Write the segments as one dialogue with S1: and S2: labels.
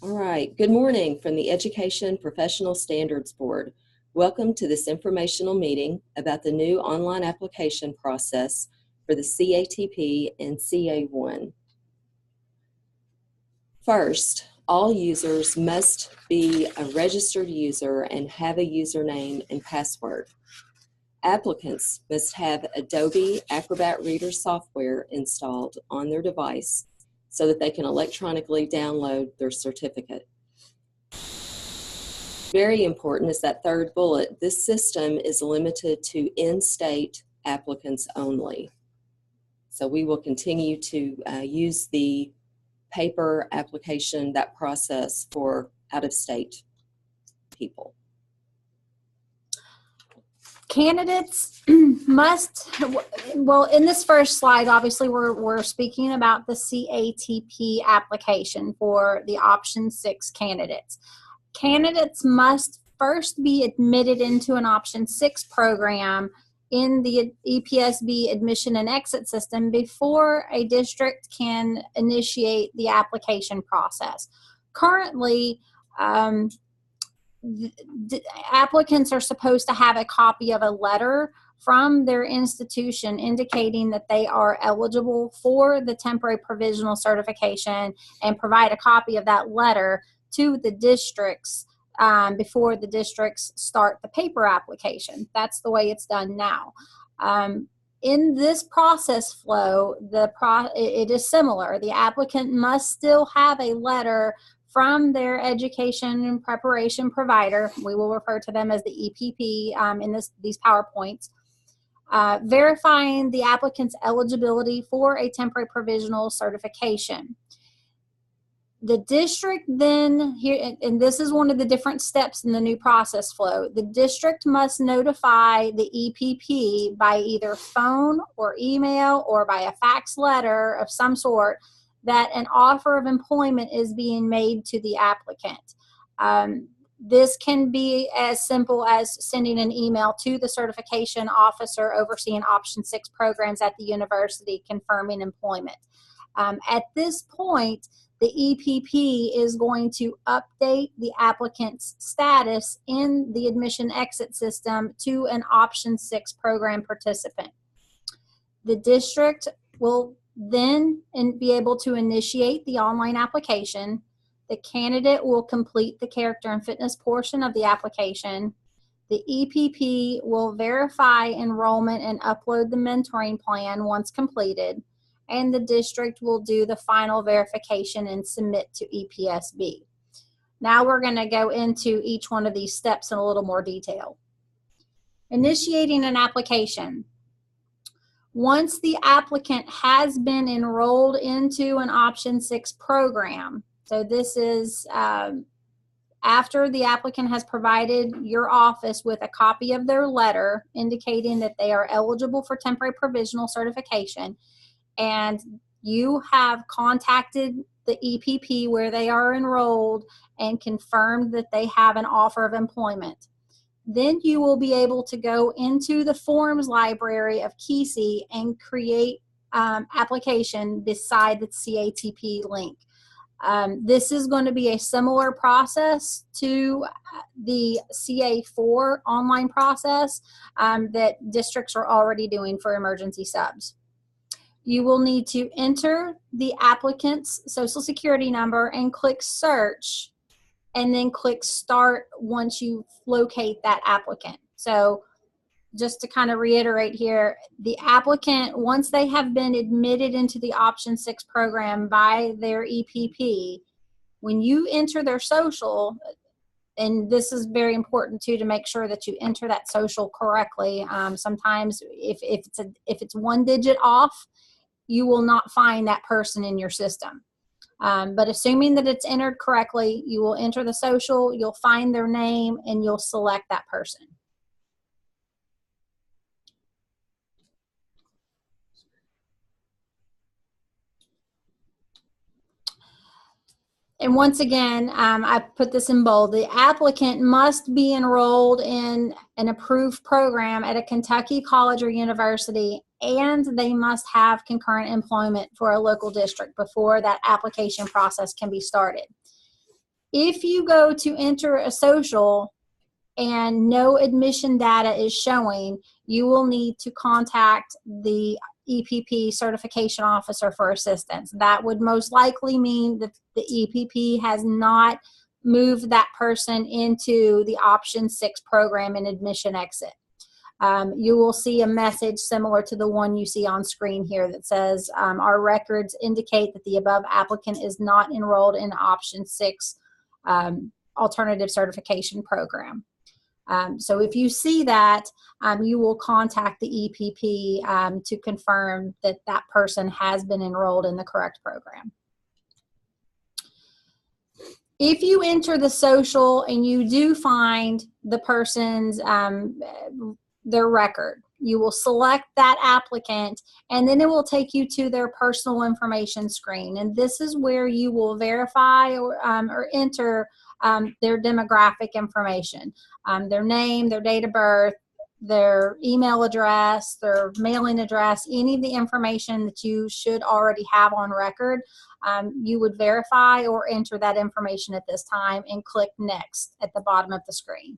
S1: All right, good morning from the Education Professional Standards Board. Welcome to this informational meeting about the new online application process for the CATP and CA1. First, all users must be a registered user and have a username and password. Applicants must have Adobe Acrobat Reader software installed on their device so that they can electronically download their certificate. Very important is that third bullet. This system is limited to in-state applicants only. So we will continue to use the paper application, that process, for out-of-state people.
S2: Candidates must, well, in this first slide, obviously we're speaking about the CATP application for the option 6 candidates. Candidates must first be admitted into an option 6 program in the EPSB admission and exit system before a district can initiate the application process. Currently, applicants are supposed to have a copy of a letter from their institution indicating that they are eligible for the temporary provisional certification and provide a copy of that letter to the districts before the districts start the paper application. That's the way it's done now. In this process flow, it is similar. The applicant must still have a letter from their education and preparation provider. We will refer to them as the EPP in these PowerPoints, verifying the applicant's eligibility for a temporary provisional certification. The district then, here, and this is one of the different steps in the new process flow, the district must notify the EPP by either phone or email or by a fax letter of some sort that an offer of employment is being made to the applicant. This can be as simple as sending an email to the certification officer overseeing option 6 programs at the university confirming employment. At this point, the EPP is going to update the applicant's status in the admission exit system to an option 6 program participant. The district will then be able to initiate the online application. The candidate will complete the character and fitness portion of the application. The EPP will verify enrollment and upload the mentoring plan once completed, and the district will do the final verification and submit to EPSB. Now we're going to go into each one of these steps in a little more detail. Initiating an application. Once the applicant has been enrolled into an option 6 program, so this is after the applicant has provided your office with a copy of their letter indicating that they are eligible for temporary provisional certification, and you have contacted the EPP where they are enrolled and confirmed that they have an offer of employment. Then you will be able to go into the forms library of KeySe and create application beside the CATP link. This is going to be a similar process to the CA4 online process that districts are already doing for emergency subs. You will need to enter the applicant's social security number and click search, and then click start once you locate that applicant. So just to kind of reiterate here, the applicant, once they have been admitted into the option 6 program by their EPP, when you enter their social, and this is very important too, to make sure that you enter that social correctly. Sometimes if it's one digit off, you will not find that person in your system. But assuming that it's entered correctly, you will enter the social, you'll find their name, and you'll select that person. And once again, I put this in bold. The applicant must be enrolled in an approved program at a Kentucky college or university, and they must have concurrent employment for a local district before that application process can be started. If you go to enter a social and no admission data is showing, you will need to contact the EPP certification officer for assistance. That would most likely mean that the EPP has not moved that person into the option 6 program in admission exit. You will see a message similar to the one you see on screen here that says our records indicate that the above applicant is not enrolled in option 6 alternative certification program. So if you see that, you will contact the EPP to confirm that that person has been enrolled in the correct program. If you enter the social and you do find the person's their record, you will select that applicant, and then it will take you to their personal information screen. And this is where you will verify or enter their demographic information, their name, their date of birth, their email address, their mailing address, any of the information that you should already have on record. You would verify or enter that information at this time and click Next at the bottom of the screen.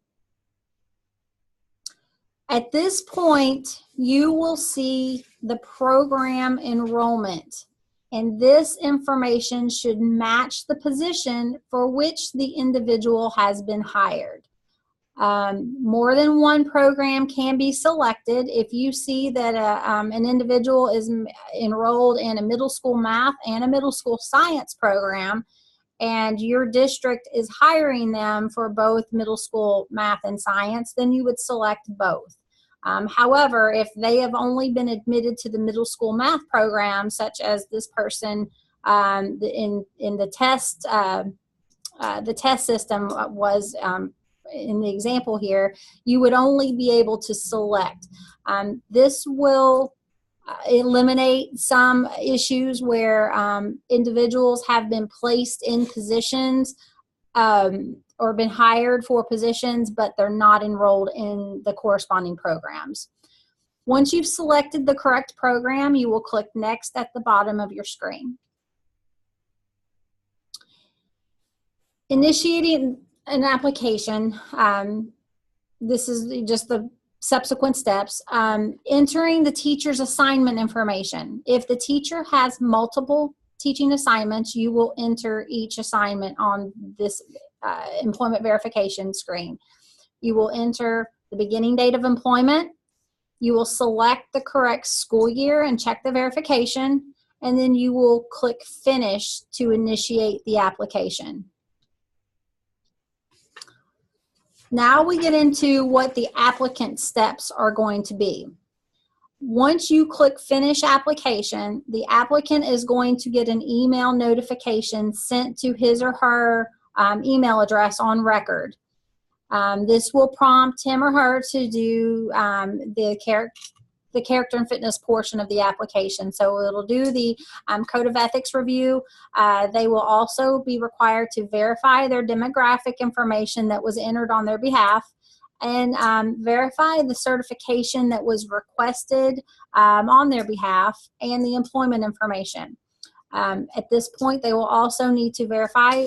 S2: At this point, you will see the program enrollment, and this information should match the position for which the individual has been hired. More than one program can be selected. If you see that an individual is enrolled in a middle school math and a middle school science program, and your district is hiring them for both middle school math and science, then you would select both. However, if they have only been admitted to the middle school math program, such as this person in the test system was in the example here, you would only be able to select. This will eliminate some issues where individuals have been placed in positions or been hired for positions, but they're not enrolled in the corresponding programs. Once you've selected the correct program, you will click Next at the bottom of your screen. Initiating an application, this is just the subsequent steps. Entering the teacher's assignment information. If the teacher has multiple teaching assignments, you will enter each assignment on this employment verification screen. You will enter the beginning date of employment. You will select the correct school year and check the verification, and then you will click Finish to initiate the application. Now we get into what the applicant steps are going to be. Once you click Finish Application, the applicant is going to get an email notification sent to his or her email address on record. This will prompt him or her to do the character and fitness portion of the application. So it'll do the code of ethics review. They will also be required to verify their demographic information that was entered on their behalf, and verify the certification that was requested on their behalf, and the employment information. At this point, they will also need to verify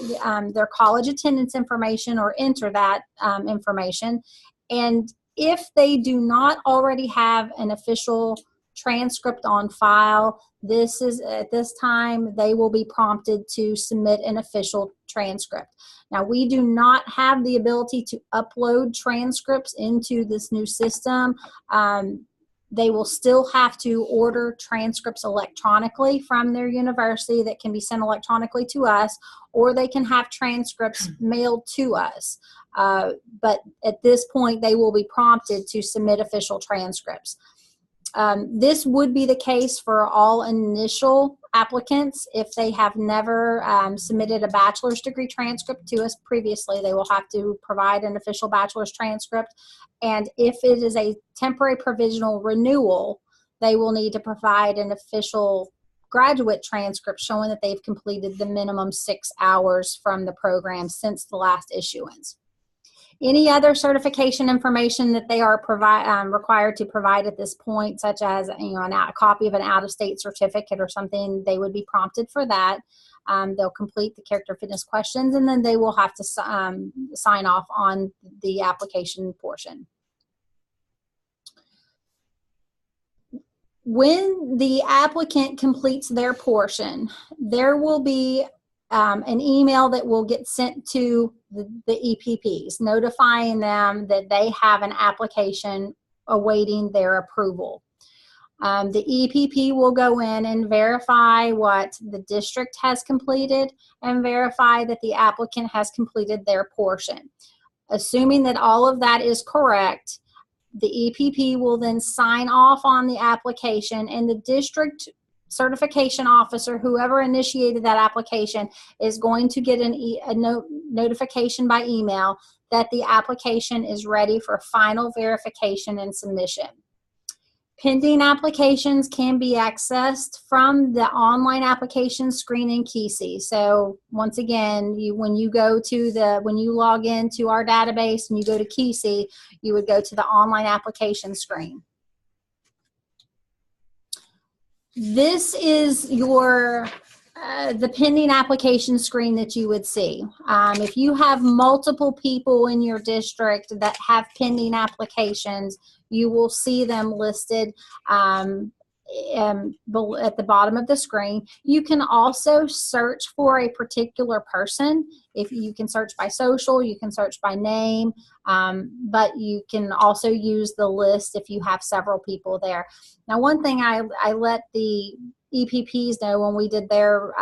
S2: their college attendance information or enter that information. And if they do not already have an official transcript on file, at this time they will be prompted to submit an official transcript. Now, we do not have the ability to upload transcripts into this new system. They will still have to order transcripts electronically from their university that can be sent electronically to us, or they can have transcripts mailed to us. But at this point, they will be prompted to submit official transcripts. This would be the case for all initial applicants. If they have never submitted a bachelor's degree transcript to us previously, they will have to provide an official bachelor's transcript. And if it is a temporary provisional renewal, they will need to provide an official graduate transcript showing that they've completed the minimum 6 hours from the program since the last issuance. Any other certification information that they are required to provide at this point, such as a copy of an out-of-state certificate or something, they would be prompted for that. They'll complete the character fitness questions, and then they will have to sign off on the application portion. When the applicant completes their portion, there will be an email that will get sent to the EPPs, notifying them that they have an application awaiting their approval. The EPP will go in and verify what the district has completed and verify that the applicant has completed their portion. Assuming that all of that is correct, the EPP will then sign off on the application, and the district certification officer, whoever initiated that application, is going to get a notification by email that the application is ready for final verification and submission. Pending applications can be accessed from the online application screen in Keysi. So once again, when you log into our database and you go to Keysi, you would go to the online application screen. This is your the pending application screen that you would see. If you have multiple people in your district that have pending applications, you will see them listed at the bottom of the screen. You can also search for a particular person. If you can search by social, you can search by name, but you can also use the list if you have several people there. Now, one thing I let the EPPs know when we did their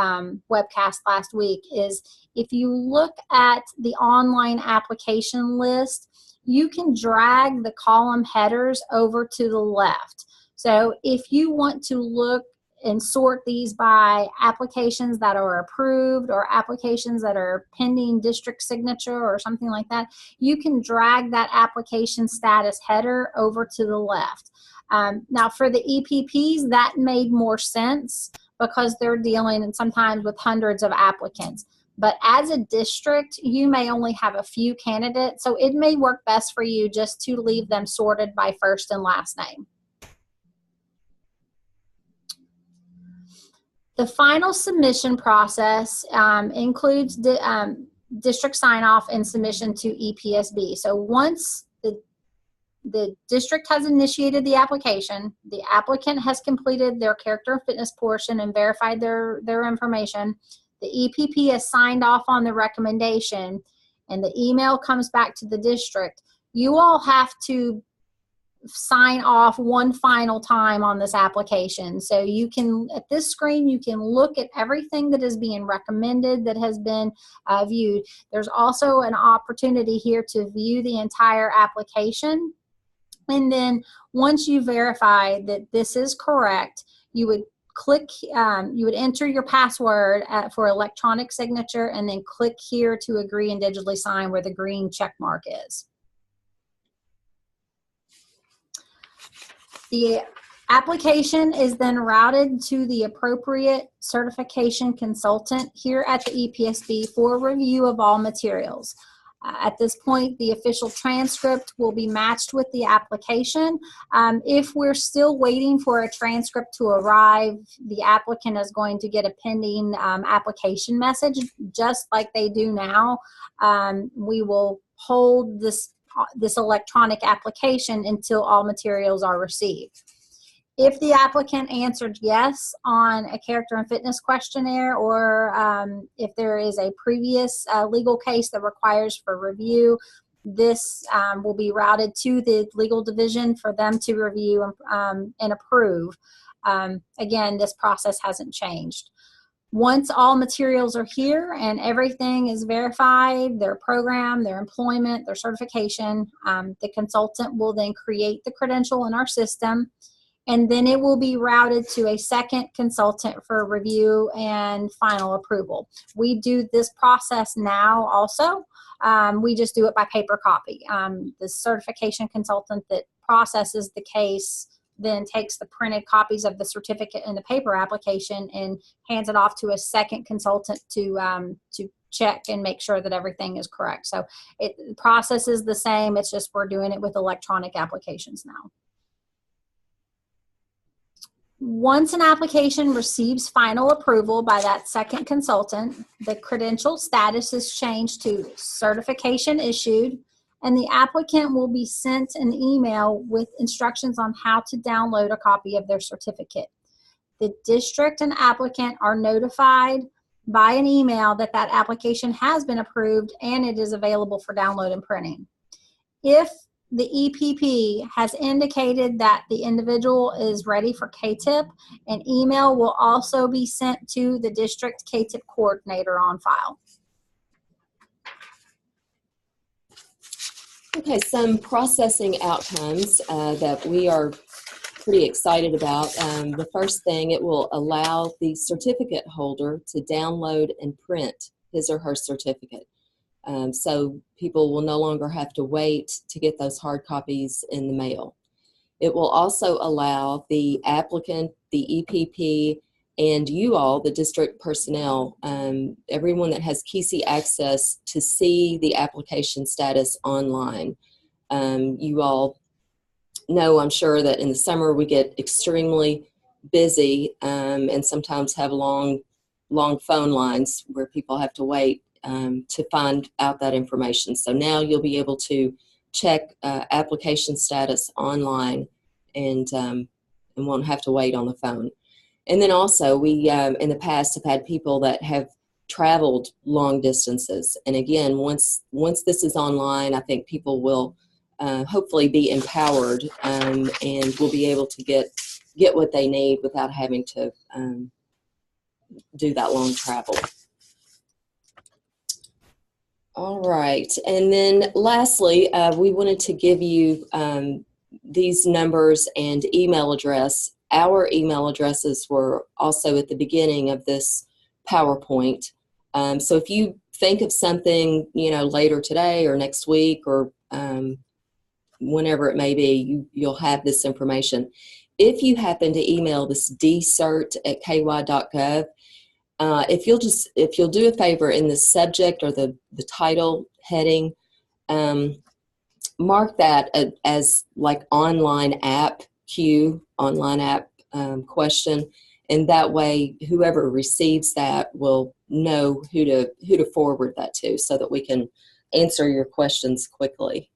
S2: webcast last week is if you look at the online application list, you can drag the column headers over to the left. So if you want to look and sort these by applications that are approved or applications that are pending district signature or something like that, you can drag that application status header over to the left. Now for the EPPs, that made more sense because they're dealing sometimes with hundreds of applicants. But as a district, you may only have a few candidates, so it may work best for you just to leave them sorted by first and last name. The final submission process includes district sign-off and submission to EPSB. So once the district has initiated the application, the applicant has completed their character and fitness portion and verified their information, the EPP has signed off on the recommendation, and the email comes back to the district, you all have to sign off one final time on this application. So you can, at this screen, you can look at everything that is being recommended that has been viewed. There's also an opportunity here to view the entire application. And then once you verify that this is correct, you would click, you would enter your password for electronic signature and then click here to agree and digitally sign where the green check mark is. The application is then routed to the appropriate certification consultant here at the EPSB for review of all materials. At this point, the official transcript will be matched with the application. If we're still waiting for a transcript to arrive, the applicant is going to get a pending application message, just like they do now. We will hold this electronic application until all materials are received. If the applicant answered yes on a character and fitness questionnaire, or if there is a previous legal case that requires for review, this will be routed to the legal division for them to review and approve. Again, this process hasn't changed. Once all materials are here and everything is verified, their program, their employment, their certification, the consultant will then create the credential in our system, and then it will be routed to a second consultant for review and final approval. We do this process now also. We just do it by paper copy. The certification consultant that processes the case then takes the printed copies of the certificate and the paper application and hands it off to a second consultant to check and make sure that everything is correct. So the process is the same, it's just we're doing it with electronic applications now. Once an application receives final approval by that second consultant, the credential status is changed to certification issued, and the applicant will be sent an email with instructions on how to download a copy of their certificate. The district and applicant are notified by an email that that application has been approved and it is available for download and printing. If the EPP has indicated that the individual is ready for KTIP, an email will also be sent to the district KTIP coordinator on file.
S1: Okay, some processing outcomes that we are pretty excited about. The first thing, it will allow the certificate holder to download and print his or her certificate. So people will no longer have to wait to get those hard copies in the mail. It will also allow the applicant, the EPP, and you all, the district personnel, everyone that has KESE access to see the application status online. You all know, I'm sure, that in the summer we get extremely busy and sometimes have long phone lines where people have to wait to find out that information. So now you'll be able to check application status online and won't have to wait on the phone. And then also, we in the past have had people that have traveled long distances. And again, once this is online, I think people will hopefully be empowered and will be able to get what they need without having to do that long travel. All right, and then lastly, we wanted to give you these numbers and email address. Our email addresses were also at the beginning of this PowerPoint. So if you think of something, later today or next week or whenever it may be, you'll have this information. If you happen to email this dcert@ky.gov, if you'll do a favor in the subject or the title heading, mark that as like online app question, and that way whoever receives that will know who to forward that to, so that we can answer your questions quickly.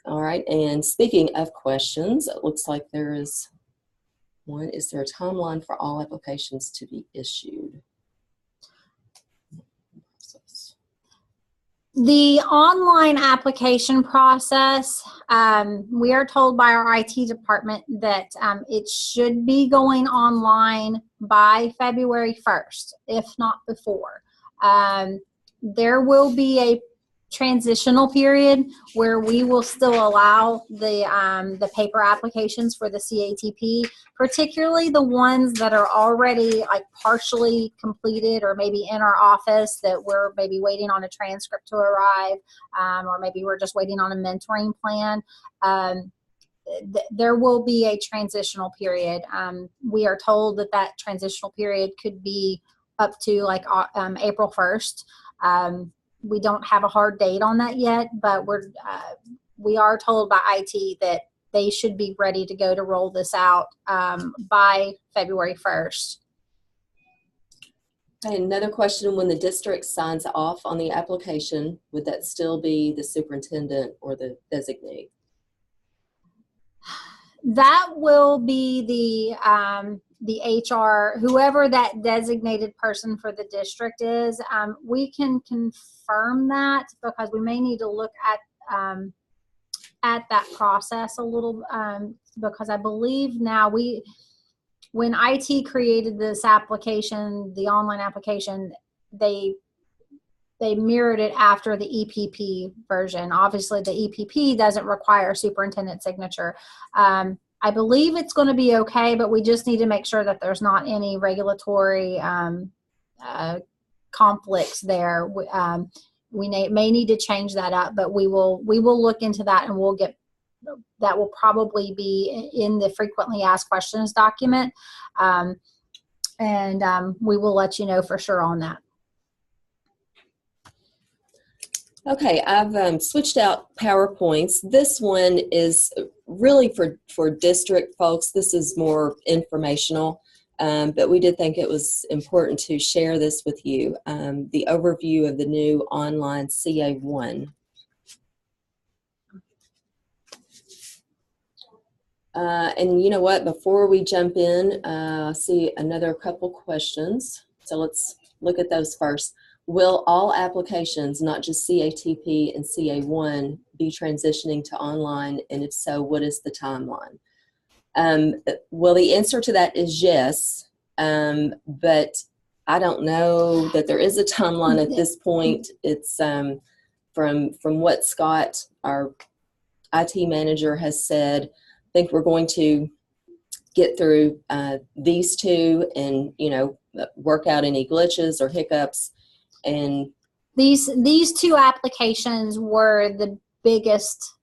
S1: All right, and speaking of questions, it looks like there is one. Is there a timeline for all applications to be issued?
S2: The online application process, we are told by our IT department that it should be going online by February 1st, if not before. There will be a transitional period where we will still allow the paper applications for the CATP, particularly the ones that are already like partially completed or maybe in our office that we're maybe waiting on a transcript to arrive, or maybe we're just waiting on a mentoring plan. There will be a transitional period. We are told that transitional period could be up to like April 1st. We don't have a hard date on that yet, but we are told by IT that they should be ready to go to roll this out by February 1st.
S1: Okay, another question: when the district signs off on the application, would that still be the superintendent or the designee?
S2: That will be the HR, whoever that designated person for the district is. We can confirm that because we may need to look at that process a little, because I believe now when IT created this application, the online application, they mirrored it after the EPP version. Obviously, the EPP doesn't require superintendent signature. I believe it's going to be okay, but we just need to make sure that there's not any regulatory conflicts there. We may need to change that up, but we will look into that, and that will probably be in the frequently asked questions document, and we will let you know for sure on that.
S1: Okay, I've switched out PowerPoints. This one is really for district folks. This is more informational, but we did think it was important to share this with you. The overview of the new online CA1. And you know what, before we jump in, I see another couple questions. So let's look at those first. Will all applications, not just CATP and CA1, be transitioning to online? And if so, what is the timeline? Well, the answer to that is yes, but I don't know that there is a timeline at this point. It's from what Scott, our IT manager, has said. I think we're going to get through these two and, work out any glitches or hiccups. And
S2: these two applications were the biggest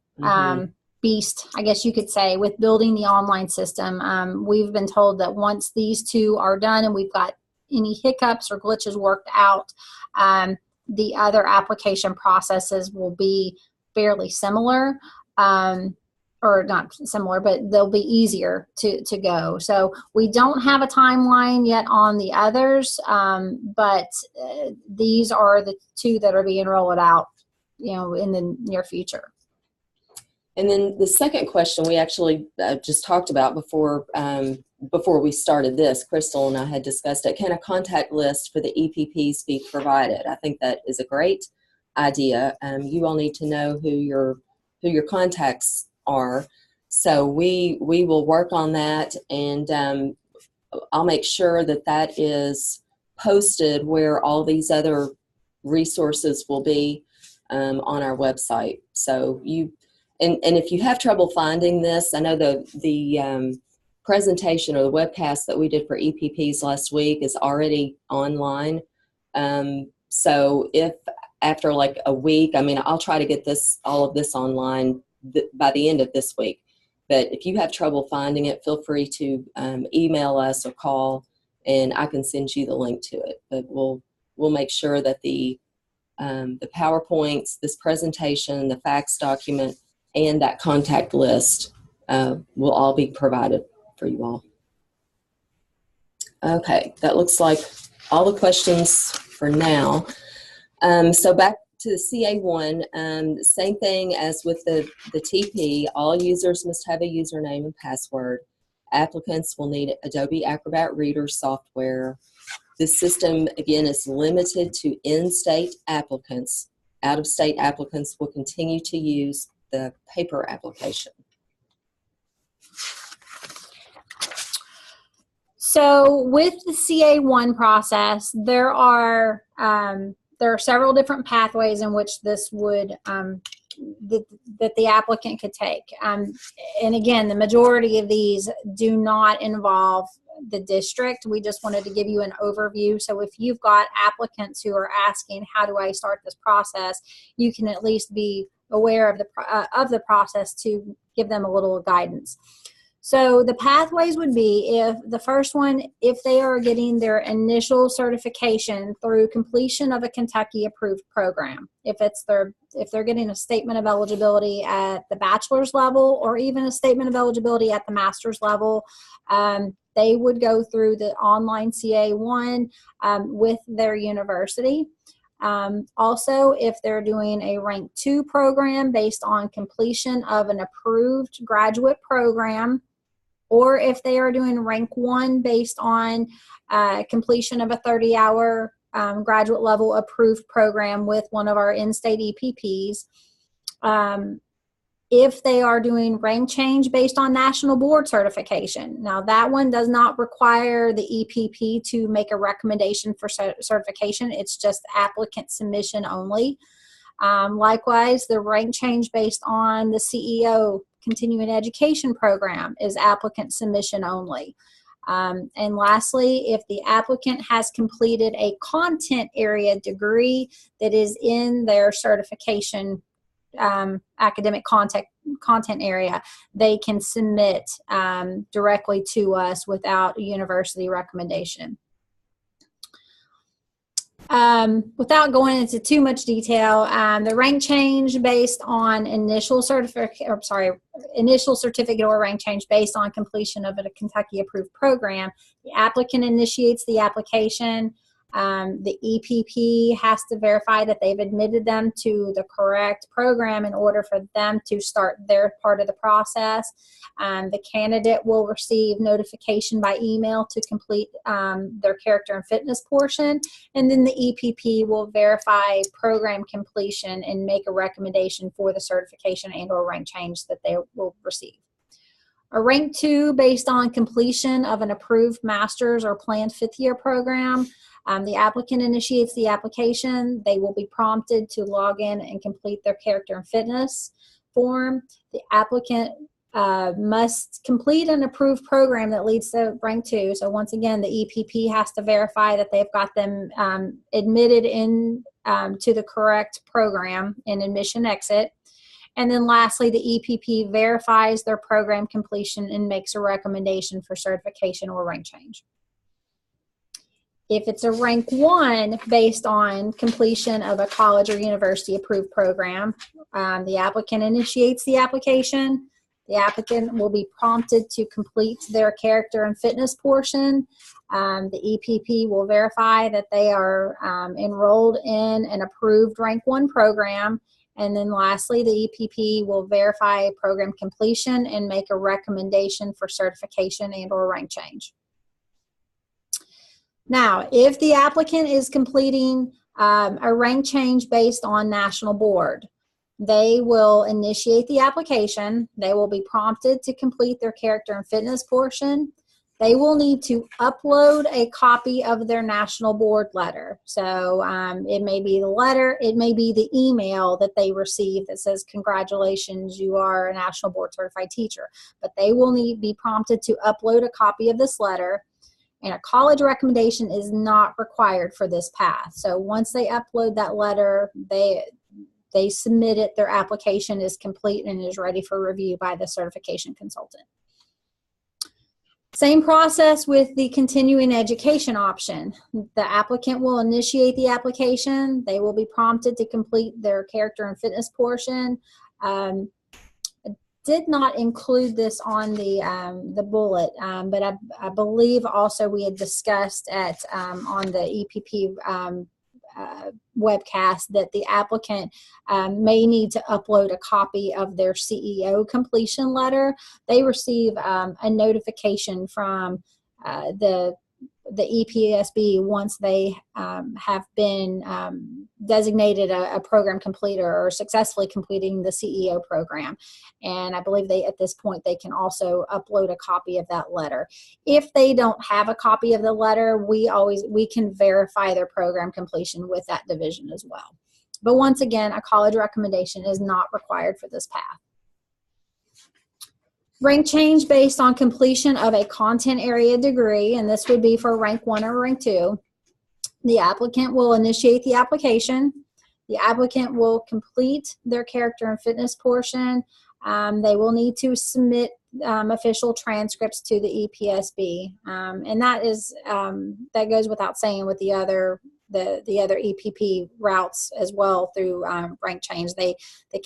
S2: beast, I guess you could say, with building the online system. We've been told that once these two are done and we've got any hiccups or glitches worked out, the other application processes will be fairly similar. Or not similar, but they'll be easier to go. So we don't have a timeline yet on the others, but these are the two that are being rolled out, in the near future.
S1: And then the second question we actually just talked about before we started this. Crystal and I had discussed it. Can a contact list for the EPPs be provided? I think that is a great idea. You all need to know who your contacts are. So we will work on that, and I'll make sure that is posted where all these other resources will be on our website. So and if you have trouble finding this, I know the presentation or the webcast that we did for EPPs last week is already online. So if after like a week, I'll try to get all of this online by the end of this week. But if you have trouble finding it, feel free to email us or call, and I can send you the link to it. But we'll make sure that the PowerPoints, this presentation, the facts document, and that contact list will all be provided for you all. Okay, that looks like all the questions for now. So back to the CA1, same thing as with the TP. All users must have a username and password. Applicants will need Adobe Acrobat Reader software. This system, again, is limited to in-state applicants. Out-of-state applicants will continue to use the paper application.
S2: So with the CA1 process, there are several different pathways in which this would that the applicant could take. And again, the majority of these do not involve the district. We just wanted to give you an overview. So if you've got applicants who are asking, how do I start this process, you can at least be aware of the process to give them a little guidance. So the pathways would be, if the first one, if they are getting their initial certification through completion of a Kentucky approved program, if they're getting a statement of eligibility at the bachelor's level or even a statement of eligibility at the master's level, they would go through the online CA1 with their university. Also, if they're doing a rank 2 program based on completion of an approved graduate program, or if they are doing rank 1 based on completion of a 30-hour graduate level approved program with one of our in-state EPPs. If they are doing rank change based on national board certification. Now that one does not require the EPP to make a recommendation for certification. It's just applicant submission only. Likewise, the rank change based on the CEO continuing education program is applicant submission only. And lastly, if the applicant has completed a content area degree that is in their certification academic content area, they can submit directly to us without a university recommendation. Without going into too much detail, the rank change based on initial certificate or rank change based on completion of a Kentucky approved program, the applicant initiates the application. The EPP has to verify that they've admitted them to the correct program in order for them to start their part of the process. The candidate will receive notification by email to complete their character and fitness portion, and then the EPP will verify program completion and make a recommendation for the certification and or rank change that they will receive. A rank 2 based on completion of an approved master's or planned 5th year program. The applicant initiates the application. They will be prompted to log in and complete their character and fitness form. The applicant must complete an approved program that leads to rank 2. So once again, the EPP has to verify that they've got them admitted in to the correct program in admission exit. And then lastly, the EPP verifies their program completion and makes a recommendation for certification or rank change. If it's a rank 1 based on completion of a college or university approved program, the applicant initiates the application. The applicant will be prompted to complete their character and fitness portion. The EPP will verify that they are enrolled in an approved rank 1 program. And then lastly, the EPP will verify program completion and make a recommendation for certification and or rank change. Now, if the applicant is completing a rank change based on national board, they will initiate the application. They will be prompted to complete their character and fitness portion. They will need to upload a copy of their national board letter. So it may be the letter, it may be the email that they receive that says, congratulations, you are a national board certified teacher. But they will be prompted to upload a copy of this letter. And a college recommendation is not required for this path. So once they upload that letter, they submit it, their application is complete and is ready for review by the certification consultant. Same process with the continuing education option. The applicant will initiate the application. They will be prompted to complete their character and fitness portion. Did not include this on the bullet, but I believe also we had discussed on the EPP webcast that the applicant may need to upload a copy of their CEO completion letter. They receive a notification from the EPSB once they have been designated a program completer or successfully completing the CEO program. And I believe at this point they can also upload a copy of that letter. If they don't have a copy of the letter, we can verify their program completion with that division as well. But once again, a college recommendation is not required for this path. Rank change based on completion of a content area degree, and this would be for rank 1 or rank 2. The applicant will initiate the application. The applicant will complete their character and fitness portion. They will need to submit official transcripts to the EPSB, and that goes without saying with the other EPP routes as well through rank change. The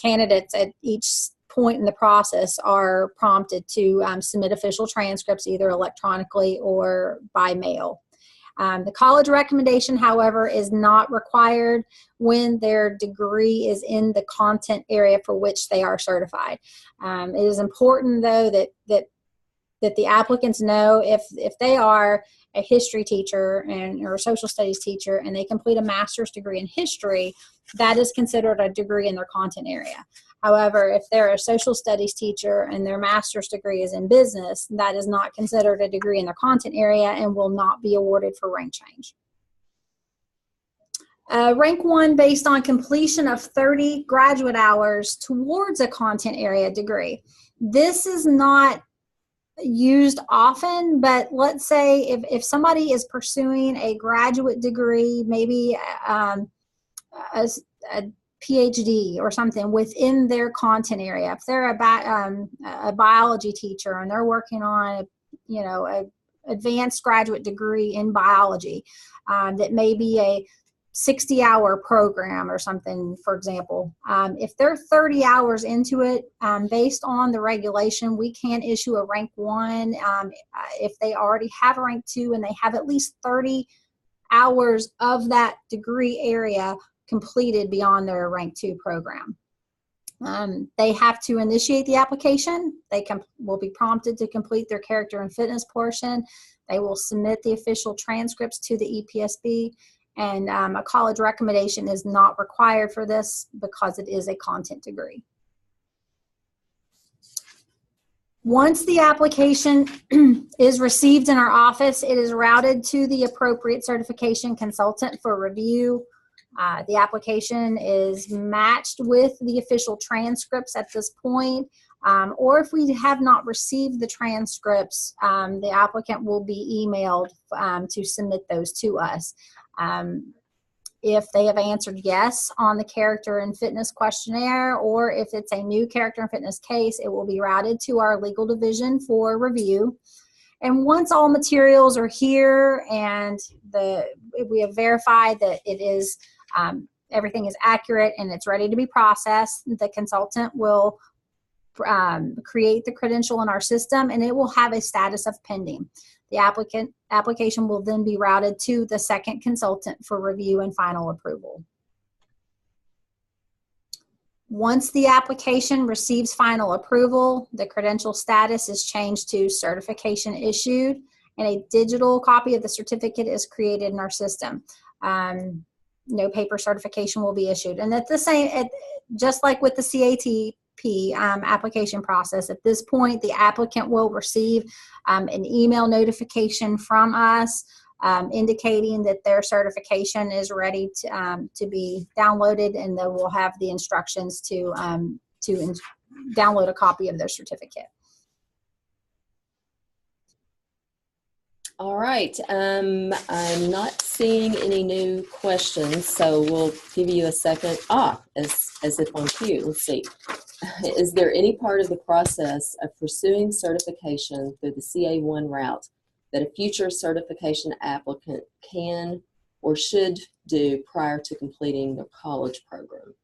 S2: candidates at each point in the process are prompted to submit official transcripts either electronically or by mail. The college recommendation, however, is not required when their degree is in the content area for which they are certified. It is important, though, that the applicants know if they are a history teacher or a social studies teacher and they complete a master's degree in history, that is considered a degree in their content area. However, if they're a social studies teacher and their master's degree is in business, that is not considered a degree in their content area and will not be awarded for rank change. Rank 1 based on completion of 30 graduate hours towards a content area degree. This is not used often, but let's say if somebody is pursuing a graduate degree, maybe a PhD or something within their content area. If they're a biology teacher and they're working on a advanced graduate degree in biology, that may be 60-hour program or something, for example. If they're 30 hours into it, based on the regulation, we can issue a rank 1 if they already have a rank 2 and they have at least 30 hours of that degree area completed beyond their rank 2 program. They have to initiate the application. They will be prompted to complete their character and fitness portion. They will submit the official transcripts to the EPSB, and a college recommendation is not required for this because it is a content degree. Once the application is received in our office, it is routed to the appropriate certification consultant for review. The application is matched with the official transcripts at this point, or if we have not received the transcripts, the applicant will be emailed to submit those to us. If they have answered yes on the character and fitness questionnaire, or if it's a new character and fitness case, it will be routed to our legal division for review. And once all materials are here and we have verified that it is everything is accurate and it's ready to be processed, the consultant will create the credential in our system, and it will have a status of pending. The application will then be routed to the second consultant for review and final approval. Once the application receives final approval, the credential status is changed to certification issued, and a digital copy of the certificate is created in our system. No paper certification will be issued. And at the same, just like with the CATP application process, at this point, the applicant will receive an email notification from us indicating that their certification is ready to be downloaded, and they will have the instructions to download a copy of their certificate.
S1: All right, I'm not seeing any new questions, so we'll give you a second. As if on cue, let's see. Is there any part of the process of pursuing certification through the CA1 route that a future certification applicant can or should do prior to completing their college program?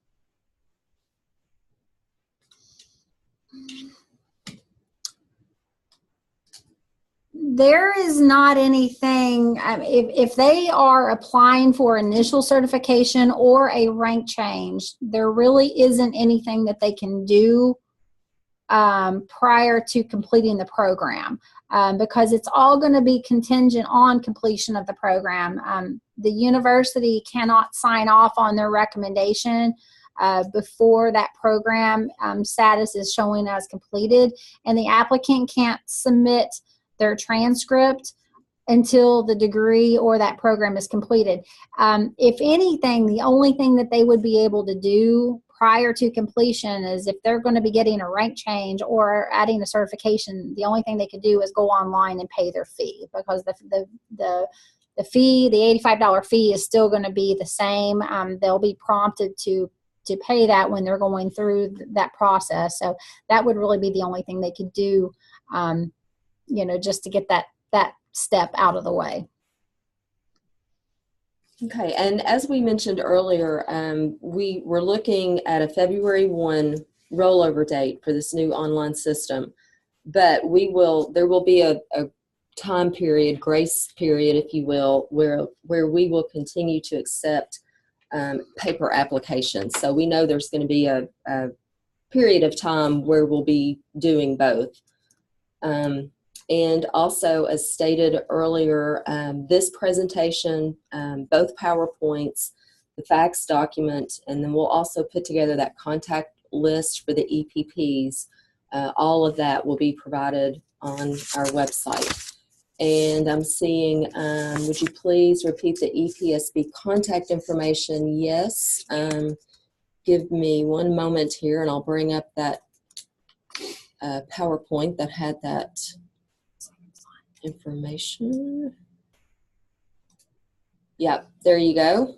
S2: There is not anything, if they are applying for initial certification or a rank change, there really isn't anything that they can do prior to completing the program, because it's all going to be contingent on completion of the program. The university cannot sign off on their recommendation before that program status is showing as completed, and the applicant can't submit their transcript until the degree or that program is completed. If anything, the only thing that they would be able to do prior to completion is if they're going to be getting a rank change or adding a certification, the only thing they could do is go online and pay their fee, because the fee, the $85 fee, is still going to be the same. They'll be prompted to pay that when they're going through that process. So that would really be the only thing they could do, just to get that step out of the way.
S1: Okay, and as we mentioned earlier, we were looking at a February 1 rollover date for this new online system, but there will be a time period, grace period, if you will, where we will continue to accept paper applications. So we know there's going to be a period of time where we'll be doing both. And also, as stated earlier, this presentation, both PowerPoints, the facts document, and then we'll also put together that contact list for the EPPs. All of that will be provided on our website. And I'm seeing, would you please repeat the EPSB contact information? Yes. Give me one moment here, and I'll bring up that PowerPoint that had that information. Yep, there you go.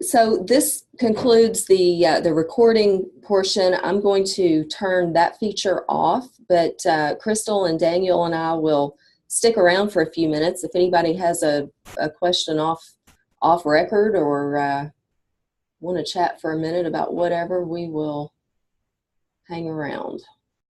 S1: So this concludes the recording portion. I'm going to turn that feature off, but Crystal and Daniel and I will stick around for a few minutes. If anybody has a question off record, or want to chat for a minute about whatever, we will hang around.